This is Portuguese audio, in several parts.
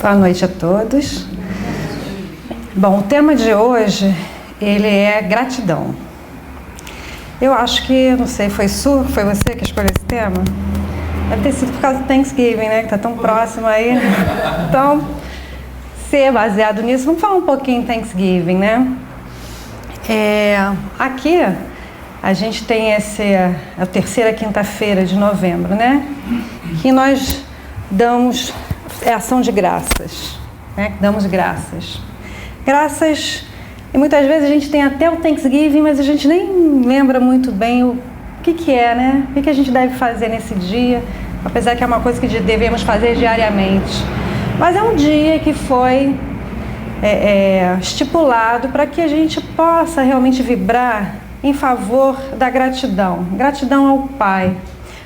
Boa noite a todos. Bom, o tema de hoje, ele é gratidão. Eu acho que, não sei, foi você que escolheu esse tema? Deve ter sido por causa do Thanksgiving, né? Que está tão próximo aí. Então, se é baseado nisso, vamos falar um pouquinho em Thanksgiving, né? Aqui, a gente tem a terceira quinta-feira de novembro, né? Que nós damos ação de graças, né? Damos graças. Graças, e muitas vezes a gente tem até o Thanksgiving, mas a gente nem lembra muito bem o que é, né? O que a gente deve fazer nesse dia, apesar que é uma coisa que devemos fazer diariamente. Mas é um dia que foi estipulado para que a gente possa realmente vibrar em favor da gratidão. Gratidão ao Pai.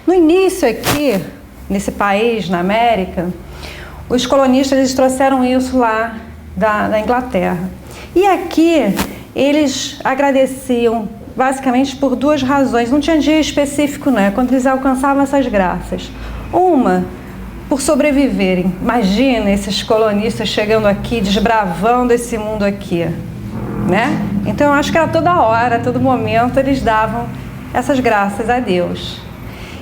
No início aqui, nesse país, na América, os colonistas eles trouxeram isso lá da Inglaterra. E aqui eles agradeciam basicamente por duas razões. Não tinha dia específico, né? Quando eles alcançavam essas graças. Uma, por sobreviverem. Imagina esses colonistas chegando aqui, desbravando esse mundo aqui, né? Então eu acho que era toda hora, todo momento eles davam essas graças a Deus.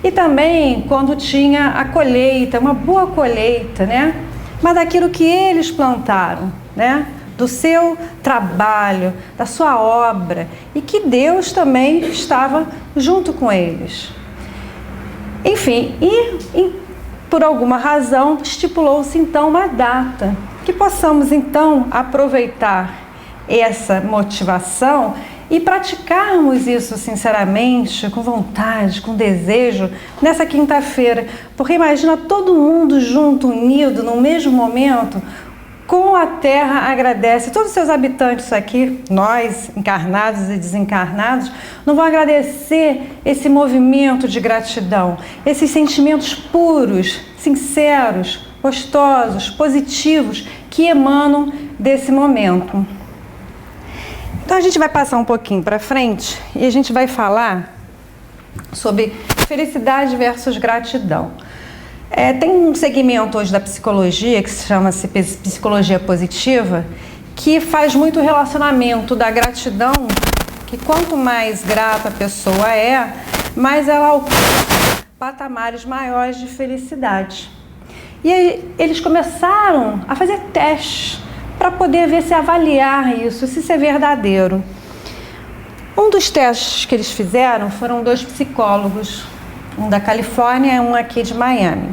E também quando tinha a colheita, uma boa colheita, né? Mas daquilo que eles plantaram, né? Do seu trabalho, da sua obra, e que Deus também estava junto com eles. Enfim, e por alguma razão estipulou-se então uma data, que possamos então aproveitar essa motivação e praticarmos isso sinceramente, com vontade, com desejo, nessa quinta-feira. Porque imagina todo mundo junto, unido, no mesmo momento, com a terra agradece. Todos os seus habitantes aqui, nós, encarnados e desencarnados, não vão agradecer esse movimento de gratidão, esses sentimentos puros, sinceros, gostosos, positivos, que emanam desse momento. Então a gente vai passar um pouquinho para frente e a gente vai falar sobre felicidade versus gratidão. Tem um segmento hoje da psicologia que se chama psicologia positiva, que faz muito relacionamento da gratidão, que quanto mais grata a pessoa é, mais ela alcança patamares maiores de felicidade. E aí, eles começaram a fazer testes para poder ver se avaliar isso, se isso é verdadeiro. Um dos testes que eles fizeram foram dois psicólogos, um da Califórnia e um aqui de Miami.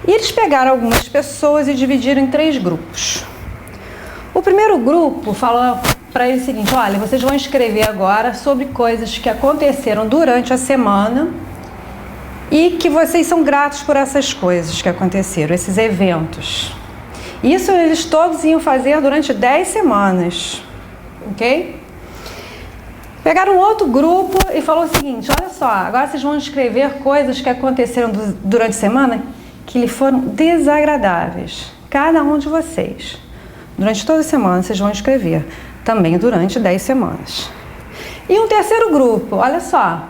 E eles pegaram algumas pessoas e dividiram em 3 grupos. O primeiro grupo falou para eles o seguinte: olha, vocês vão escrever agora sobre coisas que aconteceram durante a semana e que vocês são gratos por essas coisas que aconteceram, esses eventos. Isso eles todos iam fazer durante 10 semanas, ok? Pegaram outro grupo e falou o seguinte: olha só, agora vocês vão escrever coisas que aconteceram durante a semana que lhe foram desagradáveis. Cada um de vocês. Durante toda a semana vocês vão escrever, também durante 10 semanas. E um terceiro grupo, olha só,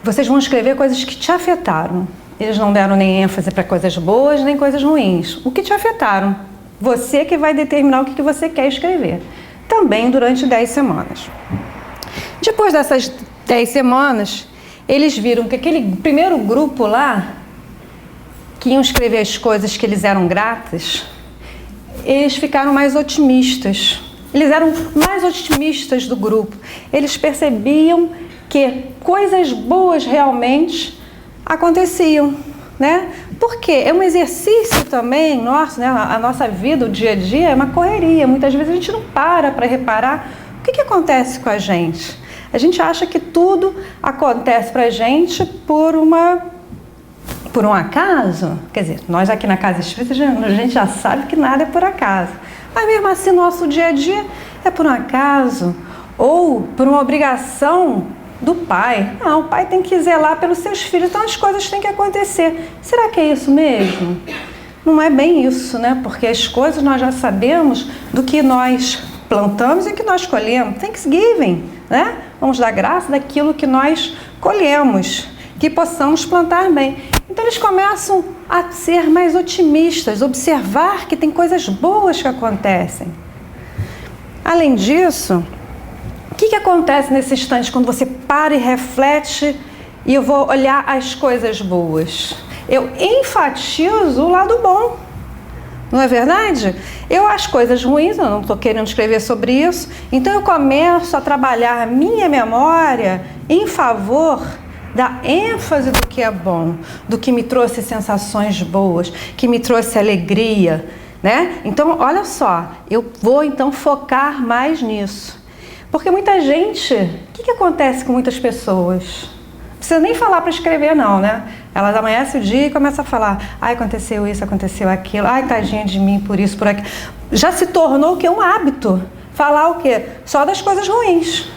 vocês vão escrever coisas que te afetaram. Eles não deram nem ênfase para coisas boas, nem coisas ruins. O que te afetaram? Você que vai determinar o que você quer escrever. Também durante 10 semanas. Depois dessas 10 semanas, eles viram que aquele primeiro grupo lá, que iam escrever as coisas que eles eram gratos, eles ficaram mais otimistas. Eles eram mais otimistas do grupo. Eles percebiam que coisas boas realmente aconteciam, né? Porque é um exercício também nosso, né? A nossa vida, o dia a dia, é uma correria. Muitas vezes a gente não para reparar o que acontece com a gente. A gente acha que tudo acontece pra gente por um acaso. Quer dizer, nós aqui na Casa Espírita, a gente já sabe que nada é por acaso. Mas mesmo assim, nosso dia a dia é por um acaso ou por uma obrigação do pai. Não, o pai tem que zelar pelos seus filhos, então as coisas têm que acontecer. Será que é isso mesmo? Não é bem isso, né? Porque as coisas nós já sabemos do que nós plantamos e que nós colhemos. Thanksgiving, né? Vamos dar graça daquilo que nós colhemos, que possamos plantar bem. Então eles começam a ser mais otimistas, observar que tem coisas boas que acontecem. Além disso, o que acontece nesse instante quando você para e reflete e eu vou olhar as coisas boas? Eu enfatizo o lado bom. Não é verdade? Eu as coisas ruins, eu não estou querendo escrever sobre isso, então eu começo a trabalhar a minha memória em favor da ênfase do que é bom, do que me trouxe sensações boas, que me trouxe alegria, né? Então, olha só, eu vou então focar mais nisso. Porque muita gente, o que acontece com muitas pessoas? Não precisa nem falar para escrever não, né? Elas amanhecem o dia e começam a falar, ai, aconteceu isso, aconteceu aquilo, ai, tadinha de mim por isso, por aquilo. Já se tornou o quê? Um hábito. Falar o quê? Só das coisas ruins.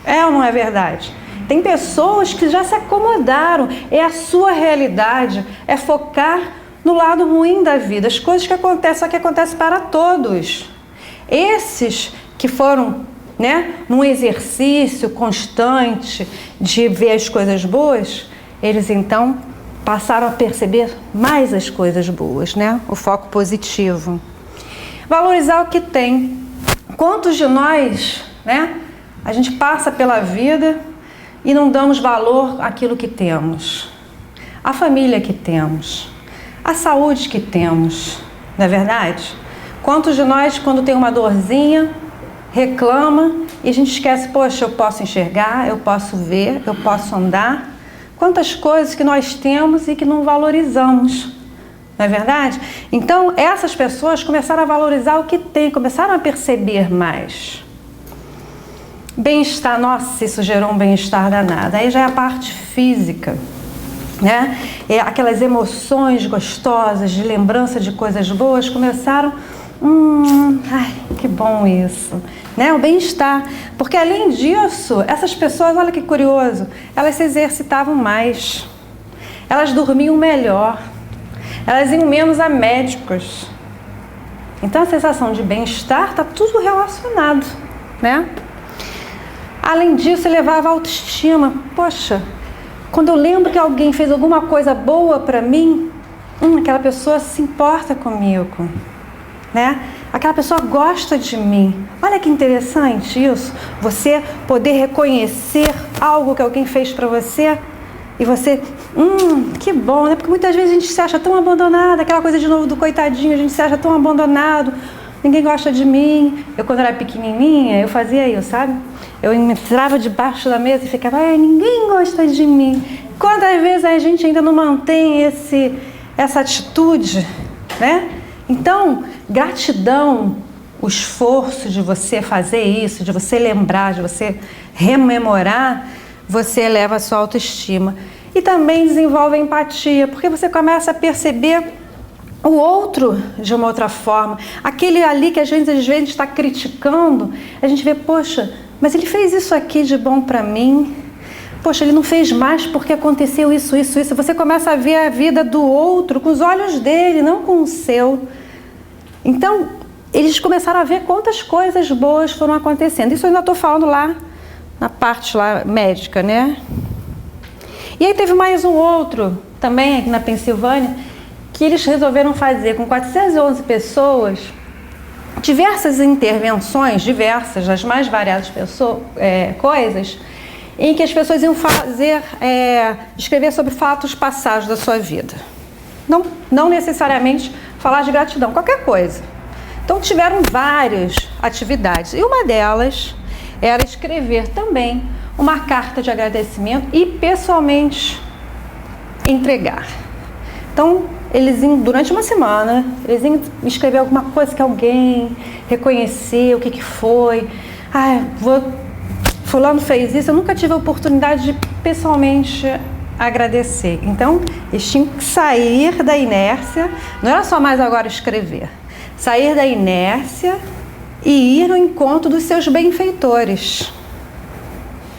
É ou não é verdade? Tem pessoas que já se acomodaram, é a sua realidade, é focar no lado ruim da vida, as coisas que acontecem, só que acontecem para todos. Esses que foram, né, num exercício constante de ver as coisas boas, eles então passaram a perceber mais as coisas boas, né? O foco positivo. Valorizar o que tem. Quantos de nós, né, a gente passa pela vida e não damos valor àquilo que temos, à família que temos, à saúde que temos, não é verdade? Quantos de nós, quando tem uma dorzinha, reclama e a gente esquece, poxa, eu posso enxergar, eu posso ver, eu posso andar. Quantas coisas que nós temos e que não valorizamos, não é verdade? Então, essas pessoas começaram a valorizar o que tem, começaram a perceber mais. Bem-estar, nossa, isso gerou um bem-estar danado. Aí já é a parte física, né? É aquelas emoções gostosas, de lembrança de coisas boas, começaram, ai, que bom isso, né? O bem-estar. Porque além disso, essas pessoas, olha que curioso, elas se exercitavam mais, elas dormiam melhor, elas iam menos a médicos. Então a sensação de bem-estar está tudo relacionado, né? Além disso, elevava a autoestima. Poxa, quando eu lembro que alguém fez alguma coisa boa para mim, aquela pessoa se importa comigo, né? Aquela pessoa gosta de mim. Olha que interessante isso. Você poder reconhecer algo que alguém fez para você e você, que bom, né? Porque muitas vezes a gente se acha tão abandonado, aquela coisa de novo do coitadinho, a gente se acha tão abandonado, ninguém gosta de mim. Eu, quando era pequenininha, eu fazia isso, sabe? Eu entrava debaixo da mesa e ficava, ninguém gosta de mim. Quantas vezes a gente ainda não mantém essa atitude, né? Então, gratidão, o esforço de você fazer isso, de você lembrar, de você rememorar, você eleva a sua autoestima. E também desenvolve a empatia, porque você começa a perceber o outro de uma outra forma. Aquele ali que a gente às vezes está criticando, a gente vê, poxa, mas ele fez isso aqui de bom para mim. Poxa, ele não fez mais porque aconteceu isso. Você começa a ver a vida do outro com os olhos dele, não com o seu. Então, eles começaram a ver quantas coisas boas foram acontecendo. Isso eu ainda estou falando lá na parte lá médica, né? E aí teve mais um outro, também aqui na Pensilvânia, que eles resolveram fazer com 411 pessoas diversas intervenções, das mais variadas coisas, em que as pessoas iam escrever sobre fatos passados da sua vida. Não necessariamente falar de gratidão, qualquer coisa. Então tiveram várias atividades e uma delas era escrever também uma carta de agradecimento e pessoalmente entregar. Então, durante uma semana, eles iam escrever alguma coisa que alguém reconheceu, o que foi. Fulano fez isso, eu nunca tive a oportunidade de pessoalmente agradecer. Então, eles tinham que sair da inércia, não era só mais agora escrever, sair da inércia e ir ao encontro dos seus benfeitores.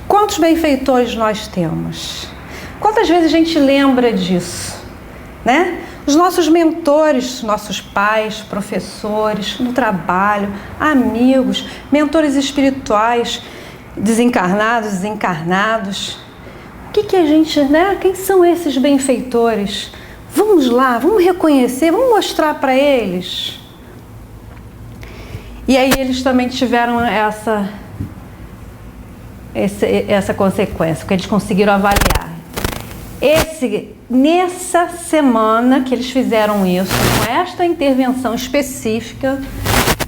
Quantos benfeitores nós temos? Quantas vezes a gente lembra disso, né? Os nossos mentores, nossos pais, professores, no trabalho, amigos, mentores espirituais, desencarnados. O que a gente, né? Quem são esses benfeitores? Vamos lá, vamos reconhecer, vamos mostrar para eles. E aí eles também tiveram essa consequência, que eles conseguiram avaliar. Nessa semana que eles fizeram isso, com esta intervenção específica,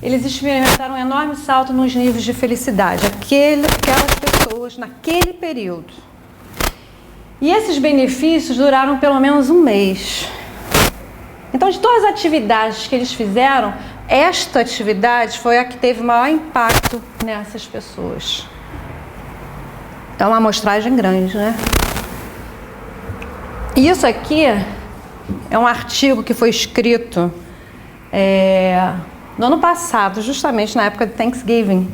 eles experimentaram um enorme salto nos níveis de felicidade, aquelas pessoas naquele período. E esses benefícios duraram pelo menos um mês. Então, de todas as atividades que eles fizeram, esta atividade foi a que teve maior impacto nessas pessoas. É uma amostragem grande, né? Isso aqui é um artigo que foi escrito no ano passado, justamente na época de Thanksgiving.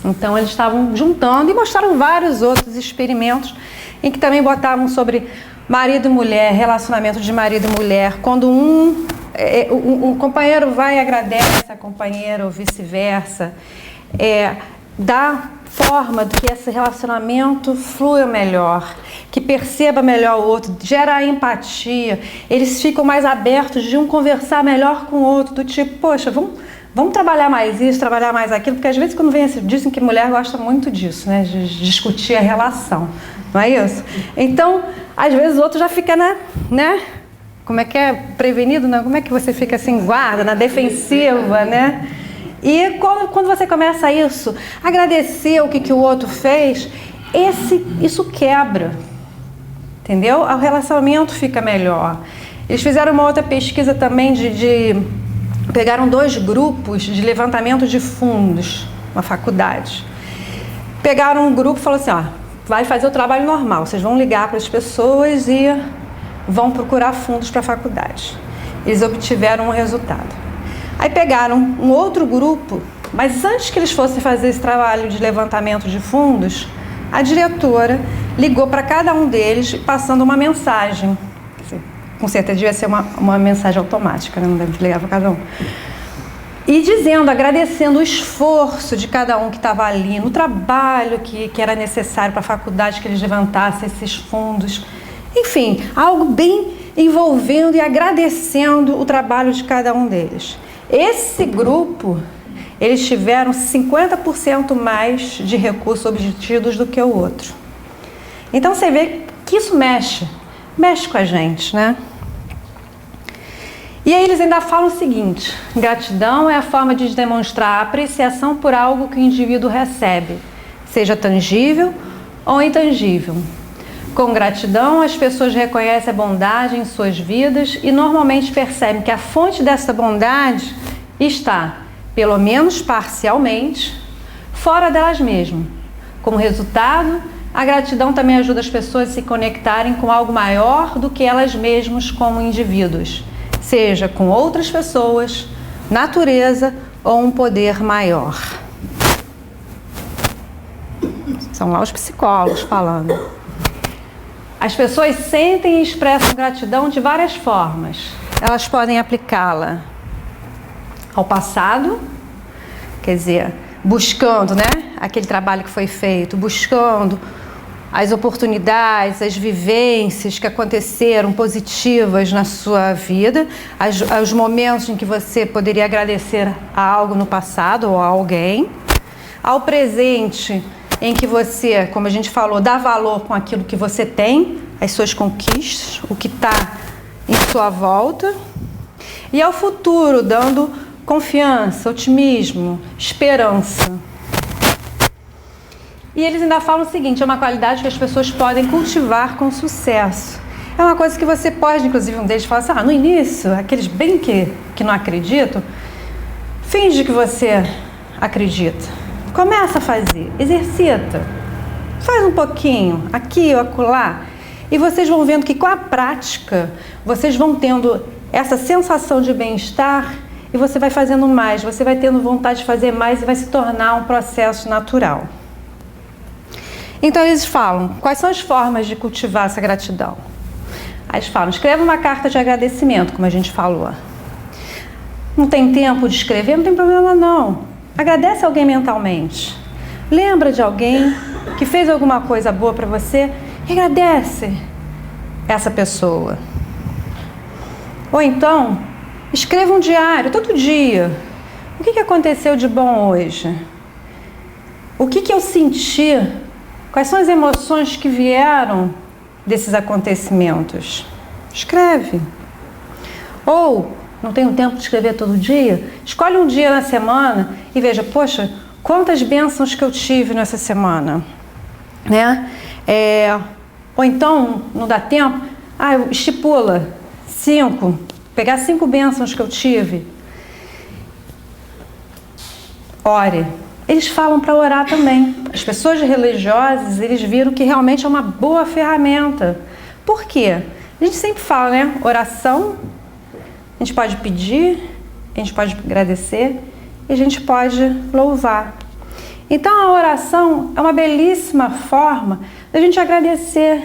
Então, eles estavam juntando e mostraram vários outros experimentos em que também botavam sobre marido e mulher, relacionamento de marido e mulher. Quando o companheiro vai e agradece a companheira ou vice-versa, dá forma de que esse relacionamento flua melhor, que perceba melhor o outro, gera empatia, eles ficam mais abertos de um conversar melhor com o outro, do tipo, poxa, vamos trabalhar mais isso, trabalhar mais aquilo, porque às vezes quando dizem que mulher gosta muito disso, né, de discutir a relação, não é isso? Então, às vezes o outro já fica né? Como é que é? Prevenido, não? Como é que você fica assim, guarda, na defensiva, né? E quando você começa isso, agradecer o que o outro fez, isso quebra, entendeu? O relacionamento fica melhor. Eles fizeram uma outra pesquisa também pegaram 2 grupos de levantamento de fundos, uma faculdade. Pegaram um grupo e falaram assim, vai fazer o trabalho normal, vocês vão ligar para as pessoas e vão procurar fundos para a faculdade. Eles obtiveram um resultado. Aí pegaram um outro grupo, mas antes que eles fossem fazer esse trabalho de levantamento de fundos, a diretora ligou para cada um deles passando uma mensagem. Com certeza devia ser uma mensagem automática, né? Não deve ligar para cada um. E dizendo, agradecendo o esforço de cada um que estava ali, no trabalho que era necessário para a faculdade que eles levantassem esses fundos. Enfim, algo bem envolvendo e agradecendo o trabalho de cada um deles. Esse grupo, eles tiveram 50% mais de recursos obtidos do que o outro. Então você vê que isso mexe com a gente, né? E aí eles ainda falam o seguinte: gratidão é a forma de demonstrar apreciação por algo que o indivíduo recebe, seja tangível ou intangível. Com gratidão, as pessoas reconhecem a bondade em suas vidas e normalmente percebem que a fonte dessa bondade está, pelo menos parcialmente, fora delas mesmas. Como resultado, a gratidão também ajuda as pessoas a se conectarem com algo maior do que elas mesmas como indivíduos, seja com outras pessoas, natureza ou um poder maior. São lá os psicólogos falando. As pessoas sentem e expressam gratidão de várias formas. Elas podem aplicá-la ao passado, quer dizer, buscando, né, aquele trabalho que foi feito, buscando as oportunidades, as vivências que aconteceram positivas na sua vida, os momentos em que você poderia agradecer a algo no passado ou a alguém, ao presente, em que você, como a gente falou, dá valor com aquilo que você tem, as suas conquistas, o que está em sua volta, e ao futuro, dando confiança, otimismo, esperança. E eles ainda falam o seguinte: é uma qualidade que as pessoas podem cultivar com sucesso. É uma coisa que você pode, inclusive um deles fala assim, no início, aqueles bem que não acreditam, finge que você acredita. Começa a fazer, exercita, faz um pouquinho, aqui ou acolá, e vocês vão vendo que com a prática, vocês vão tendo essa sensação de bem-estar e você vai fazendo mais, você vai tendo vontade de fazer mais e vai se tornar um processo natural. Então eles falam, quais são as formas de cultivar essa gratidão? Aí eles falam, escreva uma carta de agradecimento, como a gente falou. Não tem tempo de escrever? Não tem problema não. Agradece alguém mentalmente. Lembra de alguém que fez alguma coisa boa para você E agradece essa pessoa. Ou então, escreva um diário todo dia. O que aconteceu de bom hoje? O que eu senti? Quais são as emoções que vieram desses acontecimentos? Escreve. Ou, não tenho tempo de escrever todo dia? Escolhe um dia na semana e veja, poxa, quantas bênçãos que eu tive nessa semana, né? Ou então, não dá tempo, estipula 5, pegar 5 bênçãos que eu tive. Ore. Eles falam para orar também. As pessoas religiosas, eles viram que realmente é uma boa ferramenta. Por quê? A gente sempre fala, né? Oração, a gente pode pedir, a gente pode agradecer e a gente pode louvar. Então a oração é uma belíssima forma da gente agradecer.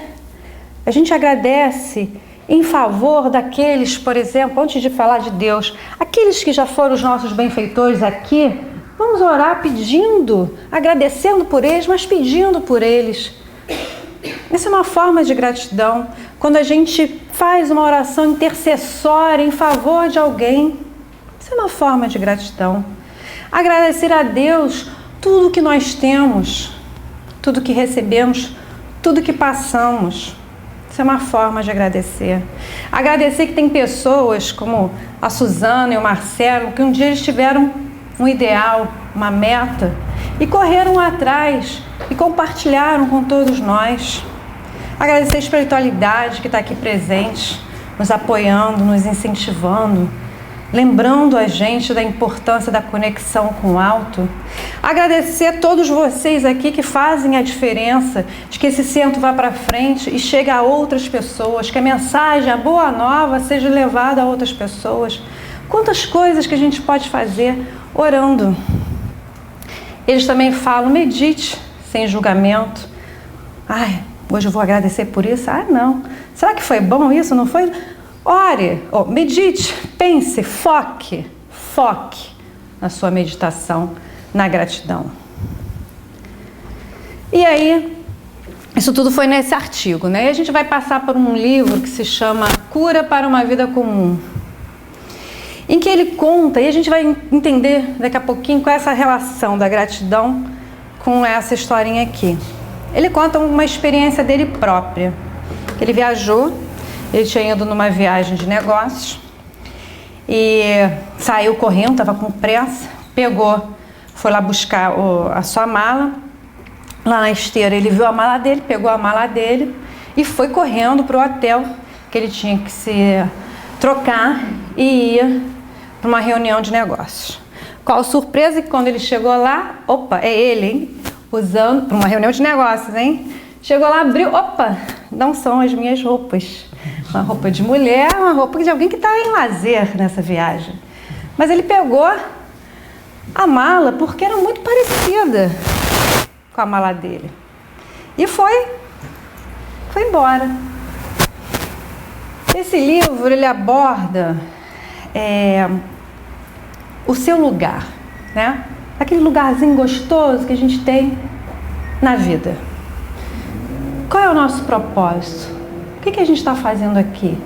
A gente agradece em favor daqueles, por exemplo, antes de falar de Deus, aqueles que já foram os nossos benfeitores aqui. Vamos orar pedindo, agradecendo por eles, mas pedindo por eles. Essa é uma forma de gratidão. Quando a gente faz uma oração intercessória em favor de alguém, isso é uma forma de gratidão. Agradecer a Deus tudo que nós temos, tudo que recebemos, tudo que passamos. Isso é uma forma de agradecer. Agradecer que tem pessoas como a Suzana e o Marcelo, que um dia eles tiveram um ideal, uma meta, e correram atrás e compartilharam com todos nós. Agradecer a espiritualidade que está aqui presente, nos apoiando, nos incentivando, lembrando a gente da importância da conexão com o alto. Agradecer a todos vocês aqui que fazem a diferença, de que esse centro vá para frente e chegue a outras pessoas, que a mensagem, a boa nova seja levada a outras pessoas. Quantas coisas que a gente pode fazer orando. Eles também falam, medite sem julgamento. Hoje eu vou agradecer por isso? Não. Será que foi bom isso? Não foi? Ore, medite, pense, foque na sua meditação, na gratidão. E aí, isso tudo foi nesse artigo, né? E a gente vai passar por um livro que se chama Cura para uma Vida Comum, em que ele conta, e a gente vai entender daqui a pouquinho qual é essa relação da gratidão com essa historinha aqui. Ele conta uma experiência dele própria. Ele viajou, ele tinha ido numa viagem de negócios e saiu correndo, estava com pressa, foi lá buscar a sua mala. Lá na esteira ele viu a mala dele, pegou a mala dele e foi correndo para o hotel que ele tinha que se trocar e ia para uma reunião de negócios. Qual surpresa que quando ele chegou lá, é ele, hein? Usando para uma reunião de negócios, hein? Chegou lá, abriu, não são as minhas roupas. Uma roupa de mulher, uma roupa de alguém que está em lazer nessa viagem. Mas ele pegou a mala porque era muito parecida com a mala dele. E foi embora. Esse livro, ele aborda o seu lugar, né? Aquele lugarzinho gostoso que a gente tem na vida. Qual é o nosso propósito? O que a gente está fazendo aqui?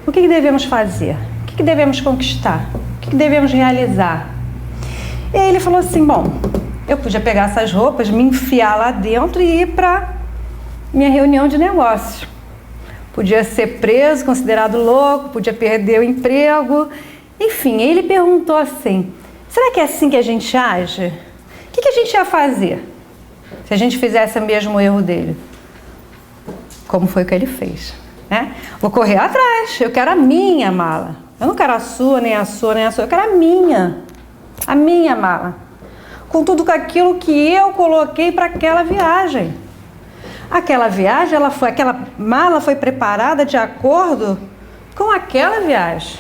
O que devemos fazer? O que devemos conquistar? O que devemos realizar? E aí ele falou assim, eu podia pegar essas roupas, me enfiar lá dentro e ir para minha reunião de negócios. Podia ser preso, considerado louco, podia perder o emprego. Enfim, ele perguntou assim, será que é assim que a gente age? O que a gente ia fazer se a gente fizesse o mesmo erro dele? Como foi que ele fez, né? Vou correr atrás, eu quero a minha mala. Eu não quero a sua, nem a sua, nem a sua. Eu quero a minha mala. Com tudo aquilo que eu coloquei para aquela viagem. Aquela viagem, aquela mala foi preparada de acordo com aquela viagem.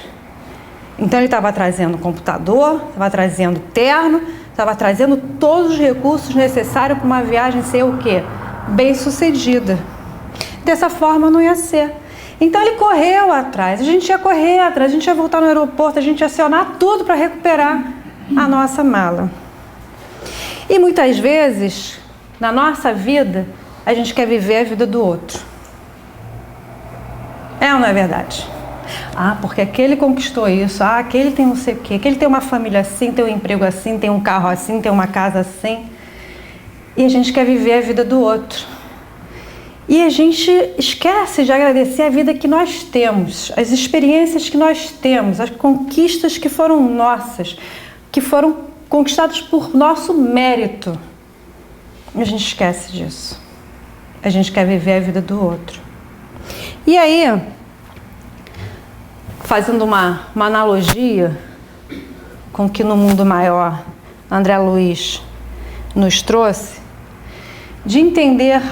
Então ele estava trazendo computador, estava trazendo terno, estava trazendo todos os recursos necessários para uma viagem ser o quê? Bem-sucedida. Dessa forma não ia ser. Então ele correu atrás, a gente ia correr atrás, a gente ia voltar no aeroporto, a gente ia acionar tudo para recuperar a nossa mala. E muitas vezes, na nossa vida, a gente quer viver a vida do outro. É ou não é verdade? Ah, porque aquele conquistou isso, ah, aquele tem não sei o quê, aquele tem uma família assim, tem um emprego assim, tem um carro assim, tem uma casa assim. E a gente quer viver a vida do outro. E a gente esquece de agradecer a vida que nós temos, as experiências que nós temos, as conquistas que foram nossas, que foram conquistadas por nosso mérito. E a gente esquece disso. A gente quer viver a vida do outro. E aí, fazendo uma analogia com o que no mundo maior André Luiz nos trouxe, de entender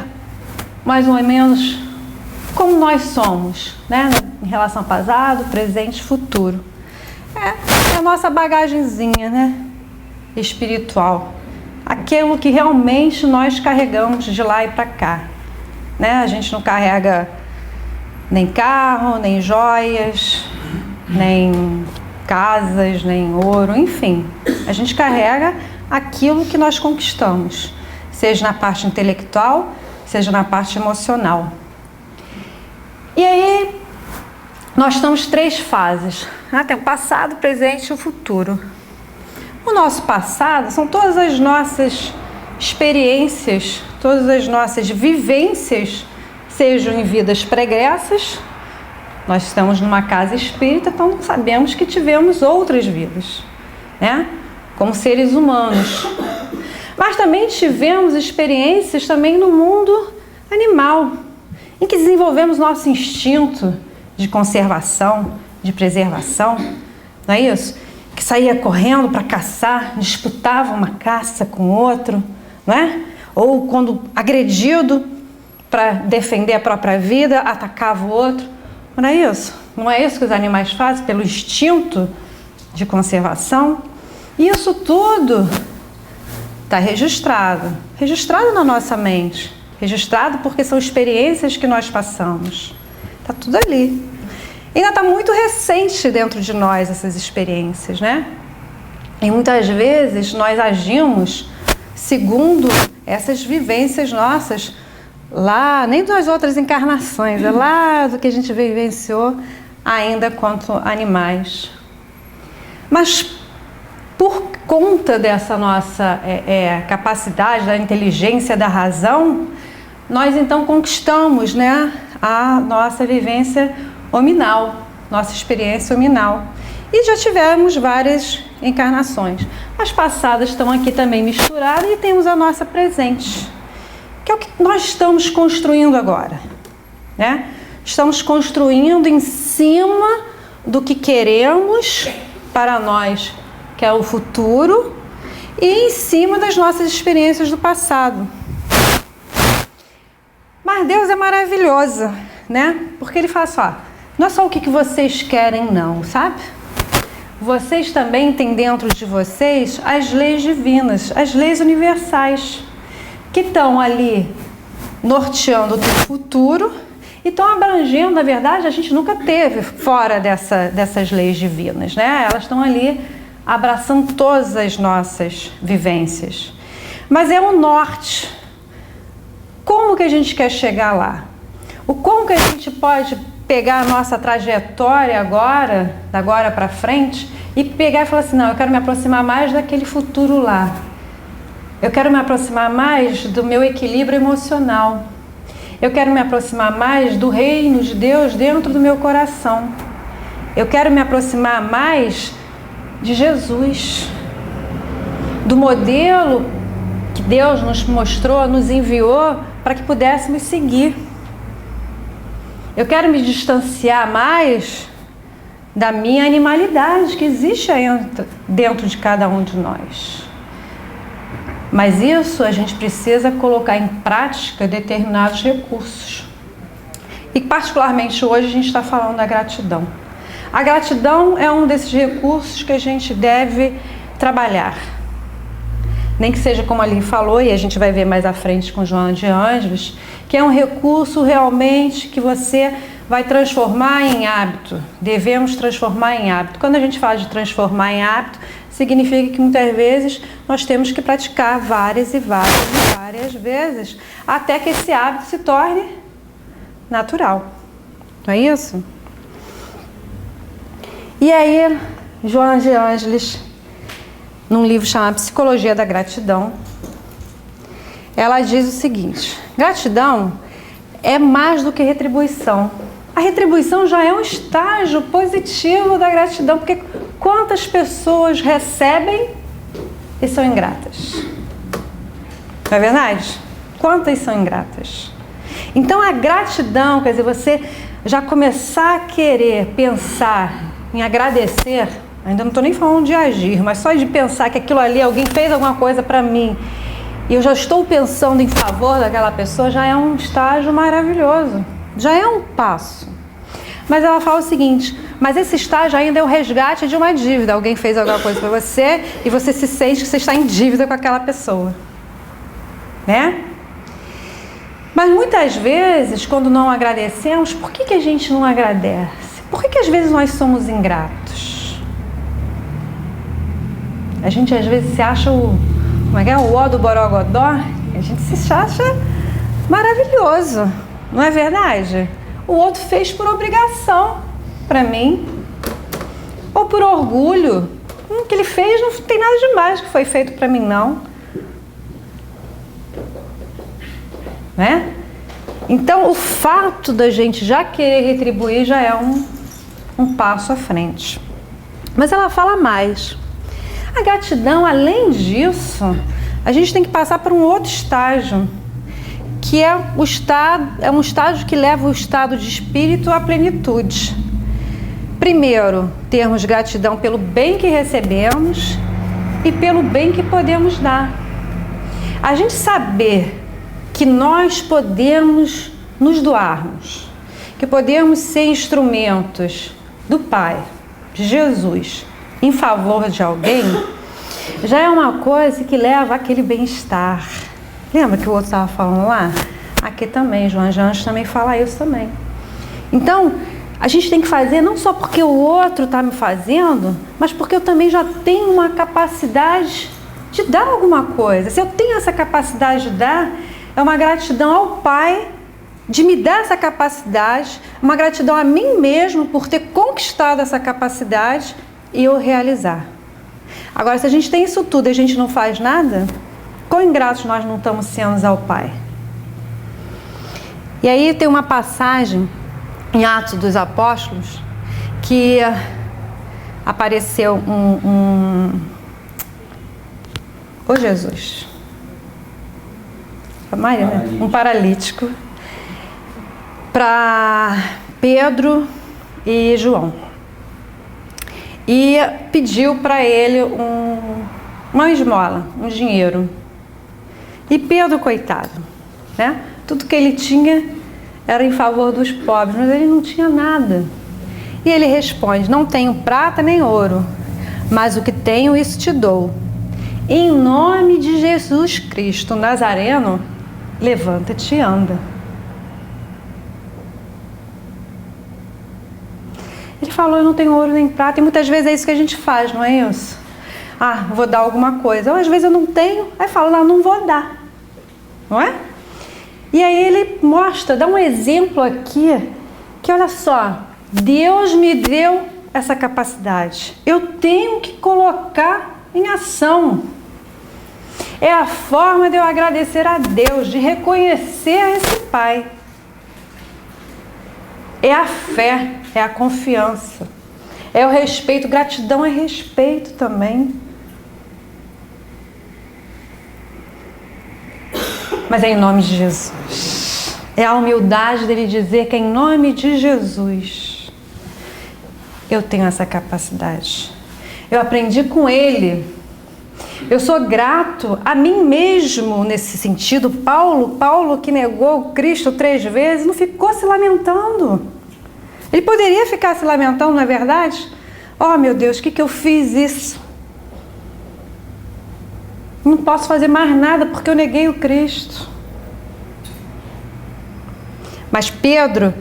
mais ou menos como nós somos, né? Em relação ao passado, presente e futuro. É a nossa bagagenzinha, né? Espiritual. Aquilo que realmente nós carregamos de lá e para cá, né? A gente não carrega nem carro, nem joias, nem casas, nem ouro, enfim. A gente carrega aquilo que nós conquistamos, seja na parte intelectual, seja na parte emocional. E aí, nós temos 3 fases, né? Tem o passado, o presente e o futuro. O nosso passado são todas as nossas experiências, todas as nossas vivências, sejam em vidas pregressas. Nós estamos numa casa espírita, então sabemos que tivemos outras vidas, né? Como seres humanos. Mas também tivemos experiências também no mundo animal, em que desenvolvemos nosso instinto de conservação, de preservação, não é isso? Que saía correndo para caçar, disputava uma caça com outro, não é? Ou quando agredido para defender a própria vida, atacava o outro. Não é isso? Não é isso que os animais fazem pelo instinto de conservação? Isso tudo está registrado na nossa mente, registrado porque são experiências que nós passamos. Está tudo ali. E ainda está muito recente dentro de nós essas experiências, né? E muitas vezes nós agimos segundo essas vivências nossas, lá, nem das outras encarnações, é lá do que a gente vivenciou ainda quanto animais. Mas por conta dessa nossa capacidade, da inteligência, da razão, nós então conquistamos, né, a nossa vivência hominal, nossa experiência hominal. E já tivemos várias encarnações. As passadas estão aqui também misturadas e temos a nossa presente, que é o que nós estamos construindo agora, né? Estamos construindo em cima do que queremos para nós, que é o futuro, e em cima das nossas experiências do passado. Mas Deus é maravilhoso, né? Porque Ele fala assim, ó, não é só o que vocês querem não, sabe? Vocês também têm dentro de vocês as leis divinas, as leis universais, que estão ali norteando o teu futuro e estão abrangendo, na verdade, a gente nunca teve fora dessas leis divinas, né? Elas estão ali abraçando todas as nossas vivências. Mas é o norte. Como que a gente quer chegar lá? Como que a gente pode pegar a nossa trajetória agora, da agora para frente, e pegar e falar assim, não, eu quero me aproximar mais daquele futuro lá. Eu quero me aproximar mais do meu equilíbrio emocional. Eu quero me aproximar mais do reino de Deus dentro do meu coração. Eu quero me aproximar mais de Jesus, do modelo que Deus nos mostrou, nos enviou para que pudéssemos seguir. Eu quero me distanciar mais da minha animalidade que existe dentro de cada um de nós. Mas isso a gente precisa colocar em prática determinados recursos. E particularmente hoje a gente está falando da gratidão. A gratidão é um desses recursos que a gente deve trabalhar. Nem que seja como a Aline falou, e a gente vai ver mais à frente com Joana de Ângeles, que é um recurso realmente que você vai transformar em hábito. Devemos transformar em hábito. Quando a gente fala de transformar em hábito, significa que muitas vezes nós temos que praticar várias e várias e várias vezes até que esse hábito se torne natural. Não é isso? E aí, Joana de Ângeles, num livro chamado Psicologia da Gratidão, ela diz o seguinte: gratidão é mais do que retribuição. A retribuição já é um estágio positivo da gratidão, porque quantas pessoas recebem e são ingratas? Não é verdade? Quantas são ingratas? Então a gratidão, quer dizer, você já começar a querer pensar em agradecer, ainda não estou nem falando de agir, mas só de pensar que aquilo ali, alguém fez alguma coisa para mim, e eu já estou pensando em favor daquela pessoa, já é um estágio maravilhoso, já é um passo. Mas ela fala o seguinte: mas esse estágio ainda é o resgate de uma dívida. Alguém fez alguma coisa para você e você se sente que você está em dívida com aquela pessoa, né? Mas muitas vezes, quando não agradecemos, por que a gente não agradece? Por que às vezes nós somos ingratos? A gente às vezes se acha o ó do borogodó, a gente se acha maravilhoso, não é verdade? O outro fez por obrigação para mim, ou por orgulho. O que ele fez não tem nada demais que foi feito para mim, não. Né? Então, o fato da gente já querer retribuir já é um passo à frente. Mas ela fala mais. A gratidão, além disso, a gente tem que passar por um outro estágio, que é um estágio que leva o estado de espírito à plenitude. Primeiro, termos gratidão pelo bem que recebemos e pelo bem que podemos dar. A gente saber que nós podemos nos doarmos, que podemos ser instrumentos do Pai, de Jesus, em favor de alguém, já é uma coisa que leva àquele bem-estar. Lembra que o outro estava falando lá? Aqui também, Joana de Ângeles também fala isso também. Então, a gente tem que fazer não só porque o outro está me fazendo, mas porque eu também já tenho uma capacidade de dar alguma coisa. Se eu tenho essa capacidade de dar, é uma gratidão ao Pai de me dar essa capacidade, uma gratidão a mim mesmo por ter conquistado essa capacidade e eu realizar. Agora, se a gente tem isso tudo e a gente não faz nada, quão ingratos nós não estamos sendo ao Pai? E aí tem uma passagem em Atos dos Apóstolos que apareceu Ô Jesus! Maria, né? Um paralítico para Pedro e João. E pediu para ele uma esmola, um dinheiro. E Pedro, coitado, né? Tudo que ele tinha era em favor dos pobres, mas ele não tinha nada. E ele responde: não tenho prata nem ouro, mas o que tenho, isso te dou. Em nome de Jesus Cristo Nazareno, levanta-te e anda. Ele falou: eu não tenho ouro nem prata. E muitas vezes é isso que a gente faz, não é isso? Ah, vou dar alguma coisa. Ou às vezes eu não tenho, aí falo: não, não vou dar. Não é? E aí ele mostra, dá um exemplo aqui, que olha só, Deus me deu essa capacidade. Eu tenho que colocar em ação. É a forma de eu agradecer a Deus, de reconhecer esse Pai. É a fé, é a confiança, é o respeito. Gratidão é respeito também. Mas é em nome de Jesus. É a humildade dele dizer que é em nome de Jesus eu tenho essa capacidade. Eu aprendi com ele. Eu sou grato a mim mesmo nesse sentido. Paulo que negou Cristo 3 vezes, não ficou se lamentando. Ele poderia ficar se lamentando, não é verdade? Oh, meu Deus, o que eu fiz isso? Não posso fazer mais nada porque eu neguei o Cristo. Mas Pedro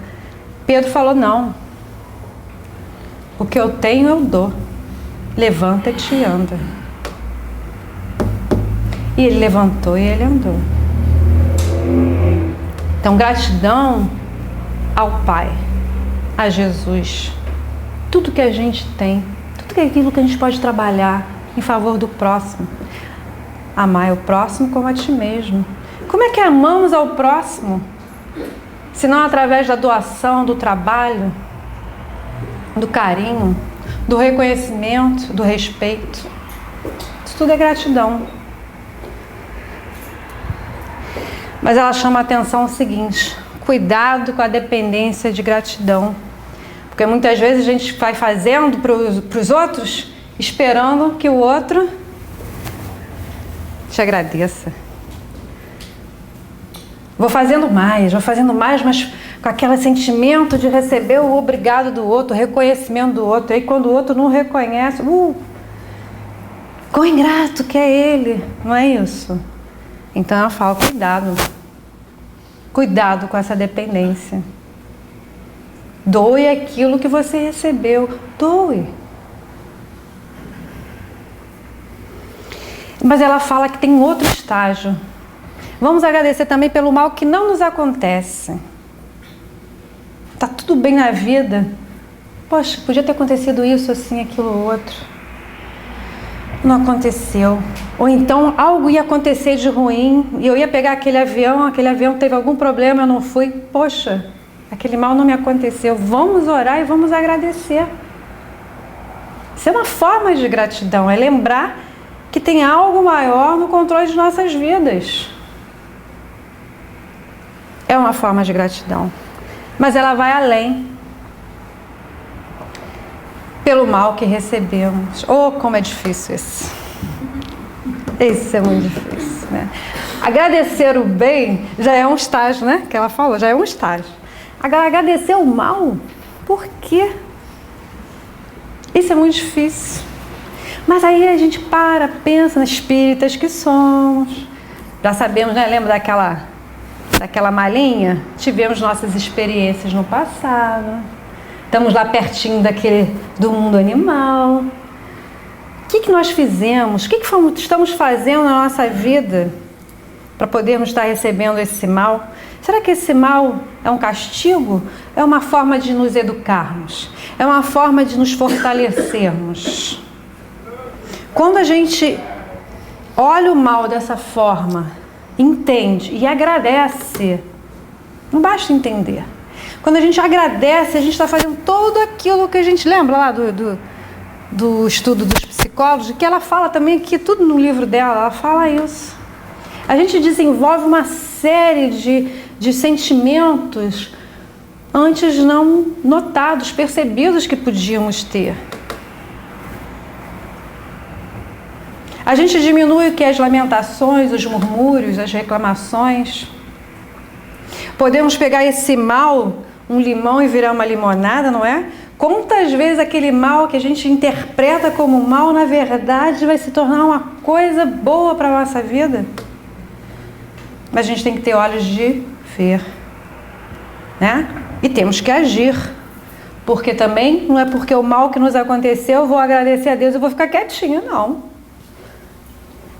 falou: não. O que eu tenho eu dou. levanta-te e anda. E ele levantou e ele andou. Então, gratidão ao Pai, a Jesus. Tudo que a gente tem, tudo que é aquilo que a gente pode trabalhar em favor do próximo. Amar o próximo como a ti mesmo. Como é que amamos ao próximo? Se não através da doação, do trabalho, do carinho, do reconhecimento, do respeito. Isso tudo é gratidão. Mas ela chama a atenção o seguinte: cuidado com a dependência de gratidão. Porque muitas vezes a gente vai fazendo para os outros, esperando que o outro te agradeça. Vou fazendo mais, mas com aquele sentimento de receber o obrigado do outro, o reconhecimento do outro. Aí quando o outro não reconhece, quão ingrato que é ele, não é isso? Então eu falo, cuidado. Cuidado com essa dependência. Doe aquilo que você recebeu. Doe. Mas ela fala que tem outro estágio. Vamos agradecer também pelo mal que não nos acontece. Tá tudo bem na vida. Poxa, podia ter acontecido isso, assim, aquilo, outro. Não aconteceu. Ou então algo ia acontecer de ruim e eu ia pegar aquele avião teve algum problema, eu não fui. Poxa, aquele mal não me aconteceu. Vamos orar e vamos agradecer. Isso é uma forma de gratidão, é lembrar que tem algo maior no controle de nossas vidas. É uma forma de gratidão. Mas ela vai além. Pelo mal que recebemos. Oh, como é difícil isso. Isso é muito difícil, né? Agradecer o bem já é um estágio, né? Que ela falou, já é um estágio. Agora, agradecer o mal, por quê? Isso é muito difícil. Mas aí a gente pensa nas espíritas que somos. Já sabemos, né? Lembra daquela malinha? Tivemos nossas experiências no passado. Estamos lá pertinho do mundo animal. O que nós fizemos? O que estamos fazendo na nossa vida para podermos estar recebendo esse mal? Será que esse mal é um castigo? É uma forma de nos educarmos? É uma forma de nos fortalecermos? Quando a gente olha o mal dessa forma, entende e agradece, não basta entender. Quando a gente agradece, a gente está fazendo tudo aquilo que a gente lembra lá do estudo dos psicólogos, que ela fala também que tudo no livro dela, ela fala isso. A gente desenvolve uma série de sentimentos antes não notados, percebidos que podíamos ter. A gente diminui o que? As lamentações, os murmúrios, as reclamações. Podemos pegar esse mal, um limão, e virar uma limonada, não é? Quantas vezes aquele mal que a gente interpreta como mal, na verdade, vai se tornar uma coisa boa para a nossa vida? Mas a gente tem que ter olhos de ver, né? E temos que agir. Porque também não é porque o mal que nos aconteceu, eu vou agradecer a Deus e vou ficar quietinha, não.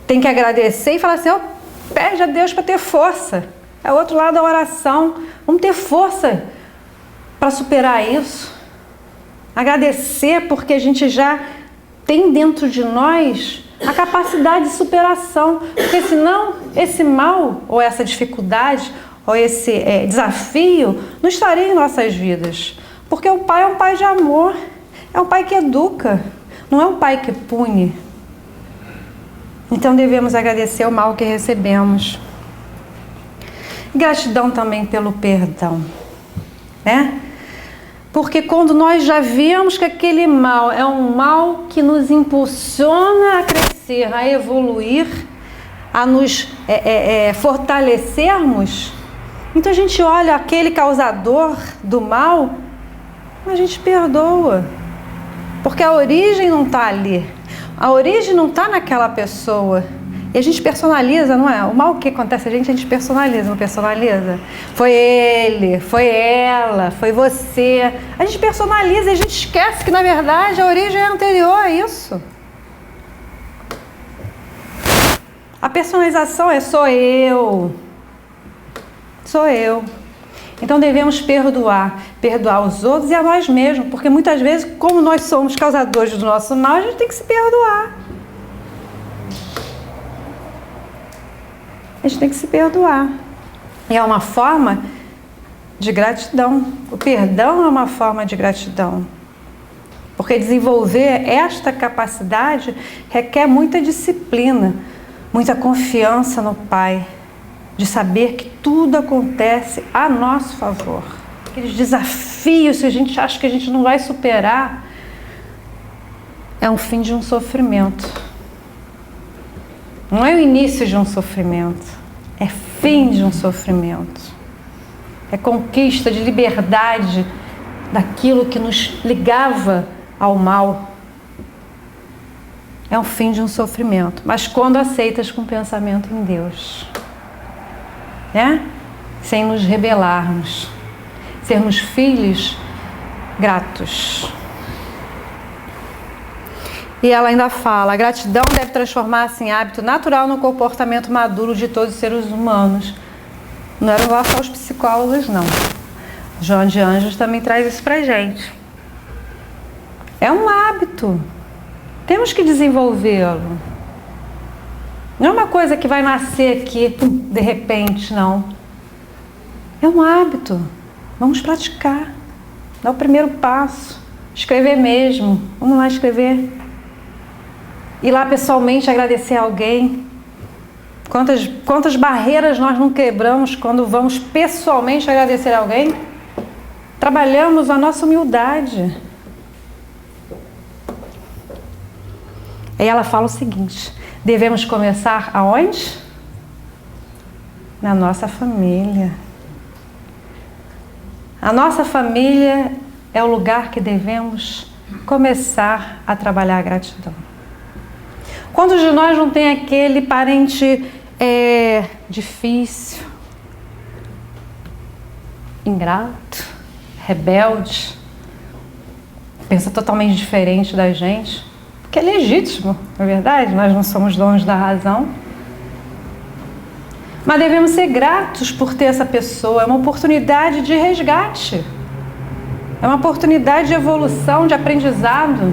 Tem que agradecer e falar assim, pede a Deus para ter força. É o outro lado da oração. Vamos ter força para superar isso. Agradecer porque a gente já tem dentro de nós a capacidade de superação. Porque senão esse mal, ou essa dificuldade, ou esse desafio, não estaria em nossas vidas. Porque o Pai é um Pai de amor. É um Pai que educa. Não é um Pai que pune. Então devemos agradecer o mal que recebemos. Gratidão também pelo perdão, né? Porque quando nós já vemos que aquele mal é um mal que nos impulsiona a crescer, a evoluir, a nos fortalecermos, então a gente olha aquele causador do mal, a gente perdoa. Porque a origem não está ali. A origem não está naquela pessoa. E a gente personaliza, não é? O mal que acontece a gente personaliza, não personaliza? Foi ele, foi ela, foi você. A gente personaliza e a gente esquece que, na verdade, a origem é anterior a isso. A personalização é sou eu. Sou eu. Então devemos perdoar. Perdoar os outros e a nós mesmos. Porque muitas vezes, como nós somos causadores do nosso mal, a gente tem que se perdoar. A gente tem que se perdoar. E é uma forma de gratidão. O perdão é uma forma de gratidão. Porque desenvolver esta capacidade requer muita disciplina, muita confiança no Pai, de saber que tudo acontece a nosso favor. Aqueles desafios que a gente acha que a gente não vai superar, é um fim de um sofrimento. Não é o início de um sofrimento, é fim de um sofrimento. É conquista de liberdade daquilo que nos ligava ao mal. É o fim de um sofrimento, mas quando aceitas com pensamento em Deus, né? Sem nos rebelarmos, sermos filhos gratos. E ela ainda fala, a gratidão deve transformar-se em hábito natural no comportamento maduro de todos os seres humanos. Não eram lá só os psicólogos, não. João de Anjos também traz isso pra gente. É um hábito. Temos que desenvolvê-lo. Não é uma coisa que vai nascer aqui, de repente, não. É um hábito. Vamos praticar. Dá o primeiro passo. Escrever mesmo. Vamos lá escrever. Ir lá pessoalmente agradecer a alguém. Quantas barreiras nós não quebramos quando vamos pessoalmente agradecer a alguém? Trabalhamos a nossa humildade. E ela fala o seguinte, devemos começar aonde? Na nossa família. A nossa família é o lugar que devemos começar a trabalhar a gratidão. Quantos de nós não tem aquele parente difícil, ingrato, rebelde, pensa totalmente diferente da gente? Que é legítimo, não é verdade? Nós não somos donos da razão. Mas devemos ser gratos por ter essa pessoa. É uma oportunidade de resgate. É uma oportunidade de evolução, de aprendizado.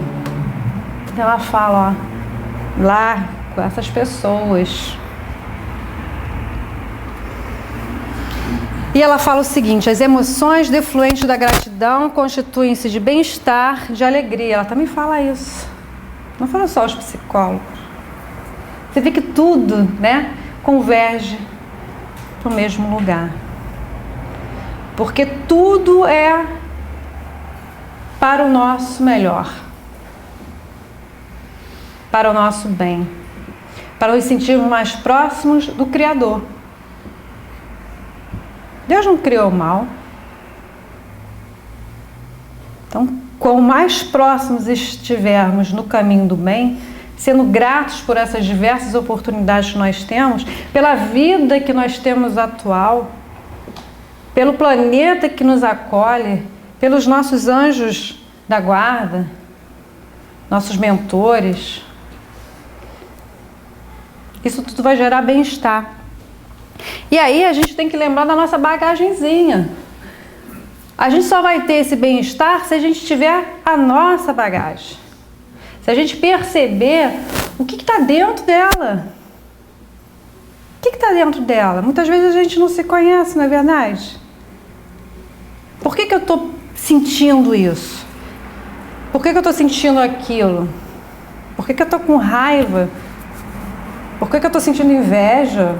Ela fala, ó, lá com essas pessoas. E ela fala o seguinte, as emoções defluentes da gratidão constituem-se de bem-estar, de alegria. Ela também fala isso. Não foram só os psicólogos. Você vê que tudo, né, converge para o mesmo lugar. Porque tudo é para o nosso melhor. Para o nosso bem. Para nos sentirmos mais próximos do Criador. Deus não criou o mal. Então, quanto mais próximos estivermos no caminho do bem, sendo gratos por essas diversas oportunidades que nós temos, pela vida que nós temos atual, pelo planeta que nos acolhe, pelos nossos anjos da guarda, nossos mentores, isso tudo vai gerar bem-estar. E aí a gente tem que lembrar da nossa bagagenzinha. A gente só vai ter esse bem-estar se a gente tiver a nossa bagagem. Se a gente perceber o que está dentro dela. O que está dentro dela? Muitas vezes a gente não se conhece, não é verdade? Por que eu estou sentindo isso? Por que eu estou sentindo aquilo? Por que eu estou com raiva? Por que eu estou sentindo inveja?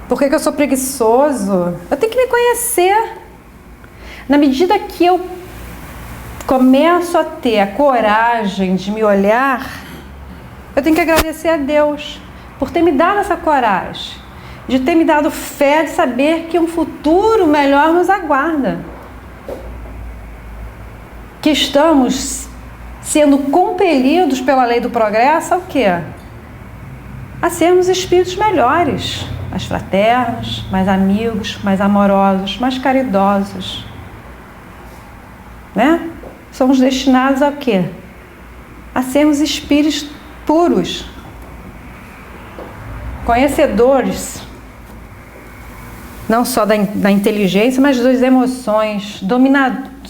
Por que eu sou preguiçoso? Eu tenho que me conhecer. Na medida que eu começo a ter a coragem de me olhar, eu tenho que agradecer a Deus por ter me dado essa coragem, de ter me dado fé de saber que um futuro melhor nos aguarda. Que estamos sendo compelidos pela lei do progresso ao quê? a sermos espíritos melhores, mais fraternos, mais amigos, mais amorosos, mais caridosos, né? Somos destinados a quê? A sermos espíritos puros, conhecedores, não só da inteligência, mas das emoções,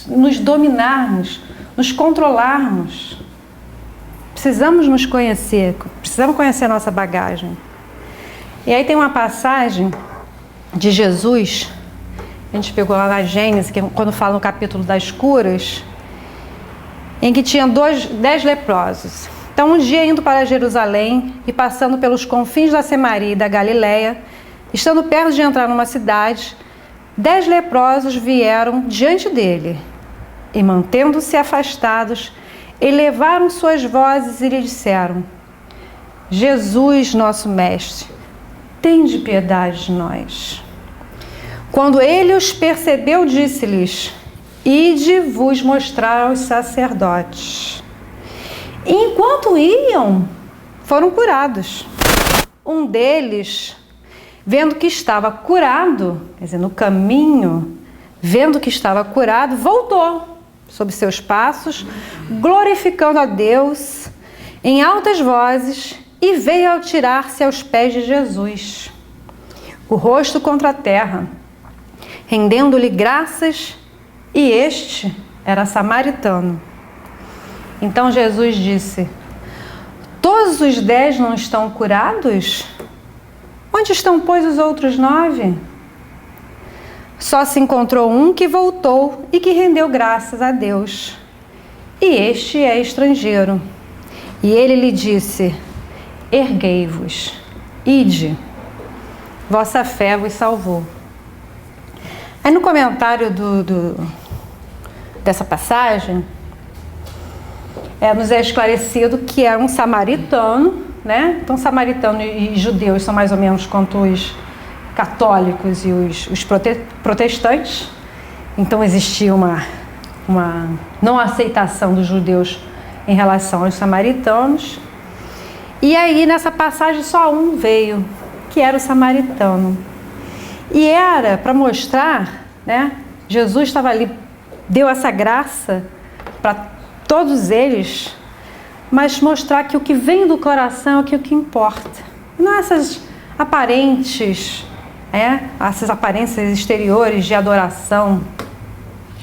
nos dominarmos, nos controlarmos. Precisamos nos conhecer, precisamos conhecer a nossa bagagem. E aí tem uma passagem de Jesus, a gente pegou lá na Gênesis, que quando fala no capítulo das curas, em que tinha 10 leprosos. Então, um dia indo para Jerusalém e passando pelos confins da Samaria e da Galileia, estando perto de entrar numa cidade, 10 leprosos vieram diante dele e, mantendo-se afastados, elevaram suas vozes e lhe disseram: Jesus, nosso mestre, tende piedade de nós. Quando ele os percebeu, disse-lhes: Ide vos mostrar aos sacerdotes. E enquanto iam, foram curados. Um deles, vendo que estava curado, quer dizer, no caminho, vendo que estava curado, voltou sob seus passos, glorificando a Deus em altas vozes, e veio ao tirar-se aos pés de Jesus, o rosto contra a terra, rendendo-lhe graças, e este era samaritano. Então Jesus disse: Todos os 10 não estão curados? Onde estão, pois, os outros 9? Só se encontrou um que voltou e que rendeu graças a Deus. E este é estrangeiro. E ele lhe disse: Erguei-vos, ide, vossa fé vos salvou. Aí no comentário dessa passagem, nos é esclarecido que era um samaritano, né? Então, samaritano e judeus são mais ou menos quanto os católicos e os protestantes. Então, existia uma não aceitação dos judeus em relação aos samaritanos. E aí, nessa passagem, só um veio, que era o samaritano. E era para mostrar, né? Jesus estava ali, deu essa graça para todos eles, mas mostrar que o que vem do coração é o que importa. Não essas aparentes, essas aparências exteriores de adoração,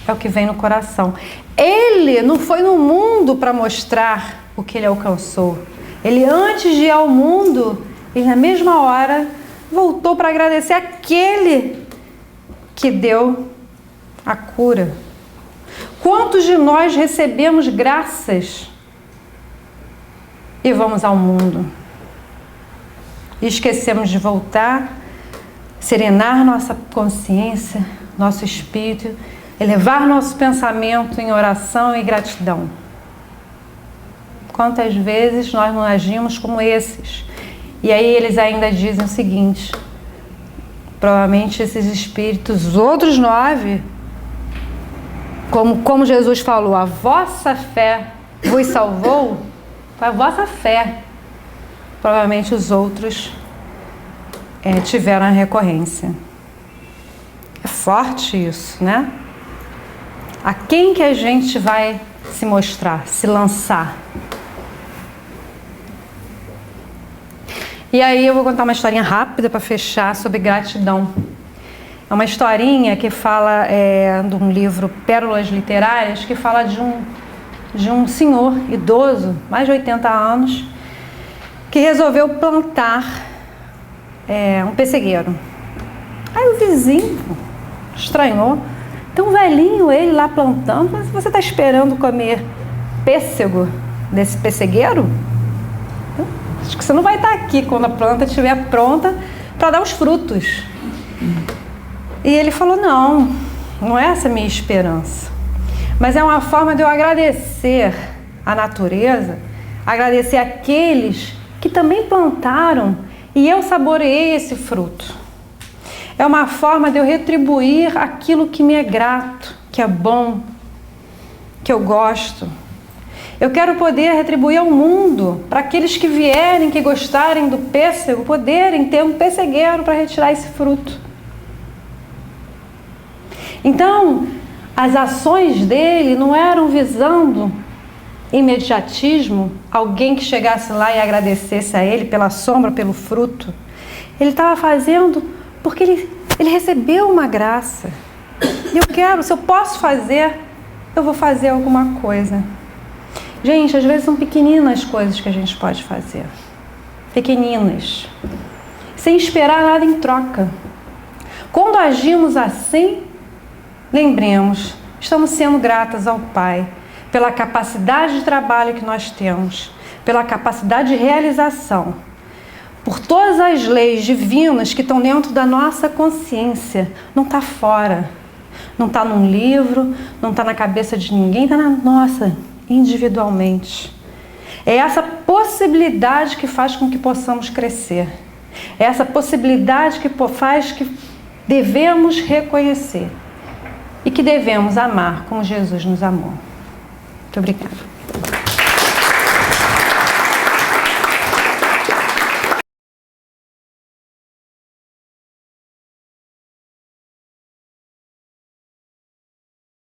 é o que vem no coração. Ele não foi no mundo para mostrar o que ele alcançou. Ele, antes de ir ao mundo, ele na mesma hora voltou para agradecer aquele que deu a cura. Quantos de nós recebemos graças e vamos ao mundo e esquecemos de voltar, serenar nossa consciência, nosso espírito, elevar nosso pensamento em oração e gratidão? Quantas vezes nós não agimos como esses? E aí eles ainda dizem o seguinte: provavelmente esses espíritos, os outros 9, como Jesus falou, a vossa fé vos salvou, foi a vossa fé. Provavelmente os outros tiveram a recorrência. É forte isso, né? A quem que a gente vai se mostrar, se lançar? E aí eu vou contar uma historinha rápida para fechar sobre gratidão. É uma historinha que fala de um livro Pérolas Literárias, que fala de um senhor idoso, mais de 80 anos, que resolveu plantar um pessegueiro. Aí o vizinho estranhou. Tão velhinho ele lá plantando, mas você está esperando comer pêssego desse pessegueiro? Acho que você não vai estar aqui quando a planta estiver pronta para dar os frutos. E ele falou: não é essa a minha esperança, mas é uma forma de eu agradecer a natureza, agradecer aqueles que também plantaram e eu saboreei esse fruto. É uma forma de eu retribuir aquilo que me é grato, que é bom, que eu gosto. Eu quero poder retribuir ao mundo, para aqueles que vierem, que gostarem do pêssego, poderem ter um pessegueiro para retirar esse fruto. Então, as ações dele não eram visando imediatismo, alguém que chegasse lá e agradecesse a ele pela sombra, pelo fruto. Ele estava fazendo porque ele recebeu uma graça. E eu quero, se eu posso fazer, eu vou fazer alguma coisa. Gente, às vezes são pequeninas coisas que a gente pode fazer. Pequeninas. Sem esperar nada em troca. Quando agimos assim, lembremos, estamos sendo gratas ao Pai pela capacidade de trabalho que nós temos, pela capacidade de realização, por todas as leis divinas que estão dentro da nossa consciência. Não está fora, não está num livro, não está na cabeça de ninguém, está na nossa, individualmente. É essa possibilidade que faz com que possamos crescer. É essa possibilidade que faz que devemos reconhecer e que devemos amar como Jesus nos amou. Muito obrigada.